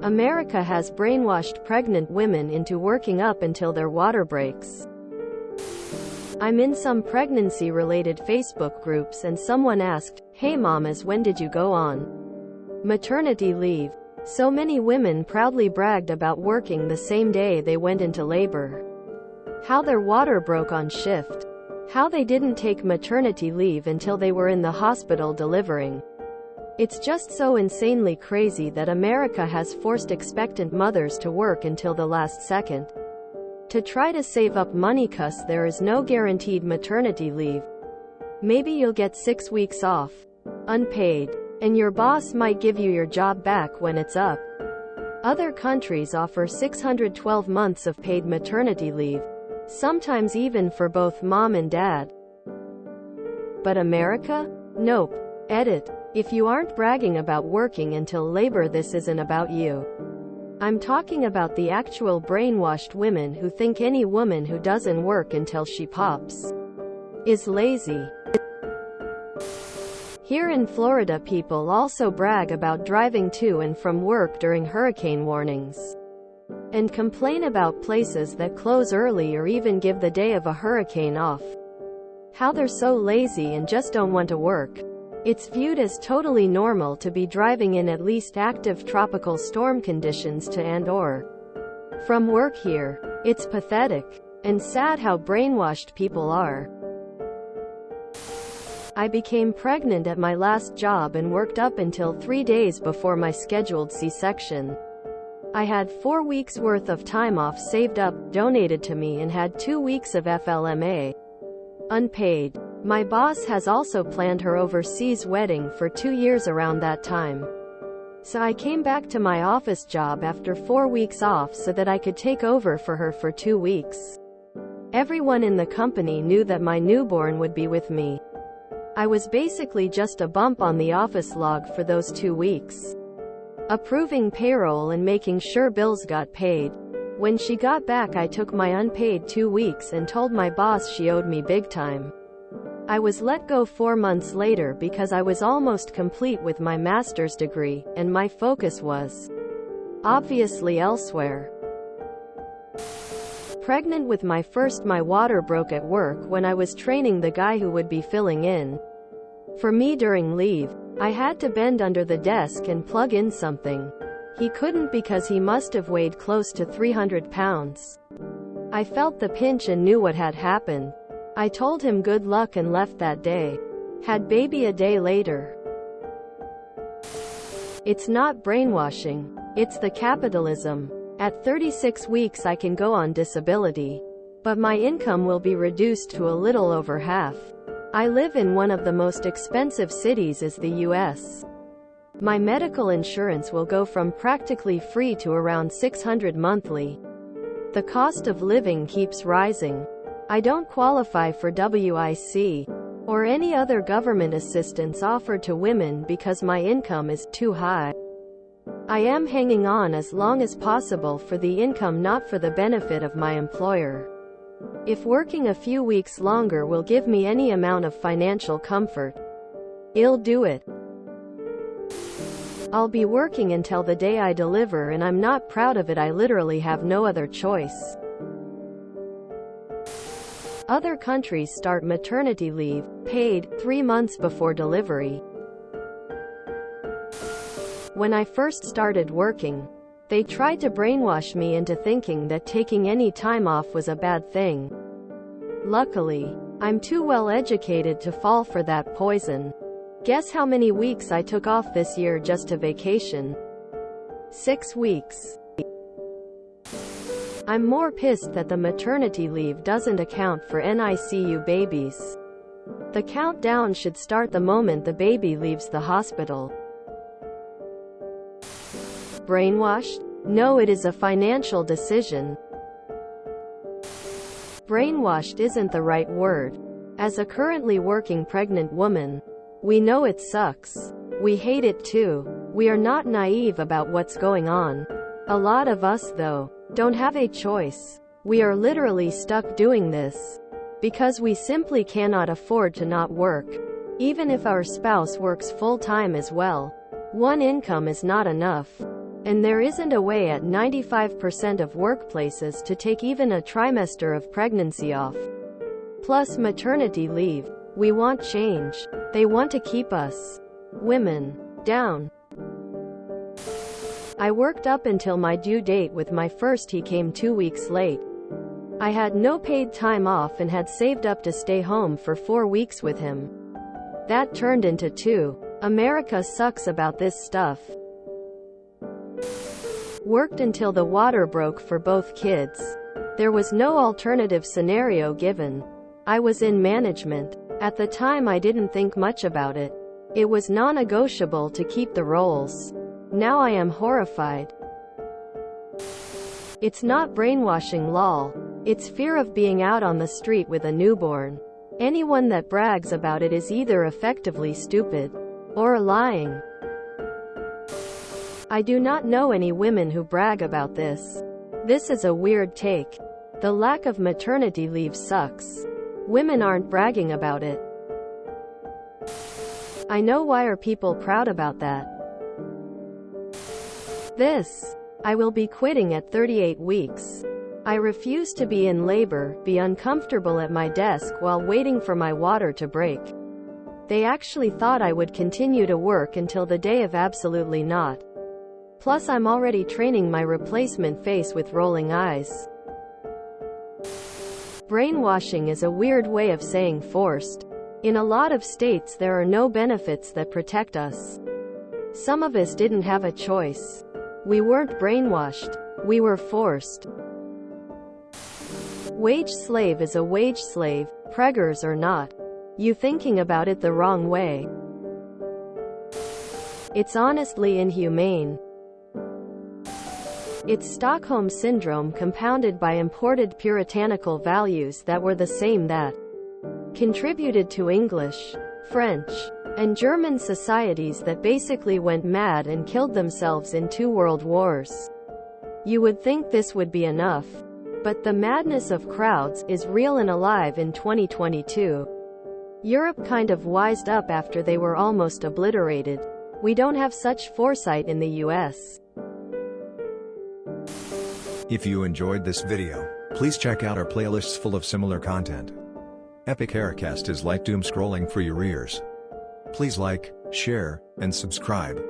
America has brainwashed pregnant women into working up until their water breaks. I'm in some pregnancy-related Facebook groups and someone asked, "Hey mamas, when did you go on maternity leave?" So many women proudly bragged about working the same day they went into labor. How their water broke on shift. How they didn't take maternity leave until they were in the hospital delivering. It's just so insanely crazy that America has forced expectant mothers to work until the last second to try to save up money, cause there is no guaranteed maternity leave. Maybe you'll get 6 weeks off, unpaid, and your boss might give you your job back when it's up. Other countries offer 612 months of paid maternity leave, sometimes even for both mom and dad. But America? Nope. Edit. If you aren't bragging about working until labor, this isn't about you. I'm talking about the actual brainwashed women who think any woman who doesn't work until she pops is lazy. Here in Florida, people also brag about driving to and from work during hurricane warnings, and complain about places that close early or even give the day of a hurricane off. How they're so lazy and just don't want to work. It's viewed as totally normal to be driving in at least active tropical storm conditions to and/or from work here. It's pathetic and sad how brainwashed people are. I became pregnant at my last job and worked up until 3 days before my scheduled C-section. I had 4 weeks worth of time off saved up, donated to me, and had 2 weeks of FLMA, unpaid. My boss has also planned her overseas wedding for 2 years around that time. So I came back to my office job after 4 weeks off so that I could take over for her for 2 weeks. Everyone in the company knew that my newborn would be with me. I was basically just a bump on the office log for those 2 weeks, approving payroll and making sure bills got paid. When she got back, I took my unpaid 2 weeks and told my boss she owed me big time. I was let go 4 months later because I was almost complete with my master's degree, and my focus was obviously elsewhere. Pregnant with my first, my water broke at work when I was training the guy who would be filling in for me during leave. I had to bend under the desk and plug in something. He couldn't because he must have weighed close to 300 pounds. I felt the pinch and knew what had happened. I told him good luck and left that day. Had baby a day later. It's not brainwashing. It's the capitalism. At 36 weeks I can go on disability, but my income will be reduced to a little over half. I live in one of the most expensive cities in the US. My medical insurance will go from practically free to around $600 monthly. The cost of living keeps rising. I don't qualify for WIC or any other government assistance offered to women because my income is too high. I am hanging on as long as possible for the income, not for the benefit of my employer. If working a few weeks longer will give me any amount of financial comfort, I'll do it. I'll be working until the day I deliver, and I'm not proud of it. I literally have no other choice. Other countries start maternity leave, paid, 3 months before delivery. When I first started working, they tried to brainwash me into thinking that taking any time off was a bad thing. Luckily, I'm too well educated to fall for that poison. Guess how many weeks I took off this year just to vacation? 6 weeks. I'm more pissed that the maternity leave doesn't account for NICU babies. The countdown should start the moment the baby leaves the hospital. Brainwashed? No, it is a financial decision. Brainwashed isn't the right word. As a currently working pregnant woman, we know it sucks. We hate it too. We are not naive about what's going on. A lot of us, though, don't have a choice. We are literally stuck doing this because we simply cannot afford to not work. Even if our spouse works full-time as well, one income is not enough. And there isn't a way at 95% of workplaces to take even a trimester of pregnancy off. Plus maternity leave. We want change. They want to keep us women down. I worked up until my due date with my first. He came 2 weeks late. I had no paid time off and had saved up to stay home for 4 weeks with him. That turned into 2. America sucks about this stuff. Worked until the water broke for both kids. There was no alternative scenario given. I was in management. At the time I didn't think much about it. It was non-negotiable to keep the roles. Now I am horrified. It's not brainwashing, lol. It's fear of being out on the street with a newborn. Anyone that brags about it is either effectively stupid or lying. I do not know any women who brag about this. This is a weird take. The lack of maternity leave sucks. Women aren't bragging about it. I know, why are people proud about that? I will be quitting at 38 weeks. I refuse to be in labor, be uncomfortable at my desk while waiting for my water to break. They actually thought I would continue to work until the day of absolutely not. Plus I'm already training my replacement face with rolling eyes. Brainwashing is a weird way of saying forced. In a lot of states there are no benefits that protect us. Some of us didn't have a choice. We weren't brainwashed. We were forced. Wage slave is a wage slave, preggers or not. You thinking about it the wrong way. It's honestly inhumane. It's Stockholm Syndrome compounded by imported puritanical values that were the same that contributed to English, French, and German societies that basically went mad and killed themselves in 2 world wars. You would think this would be enough. But the madness of crowds is real and alive in 2022. Europe kind of wised up after they were almost obliterated. We don't have such foresight in the US. If you enjoyed this video, please check out our playlists full of similar content. Epic Haircast is like doom scrolling for your ears. Please like, share, and subscribe.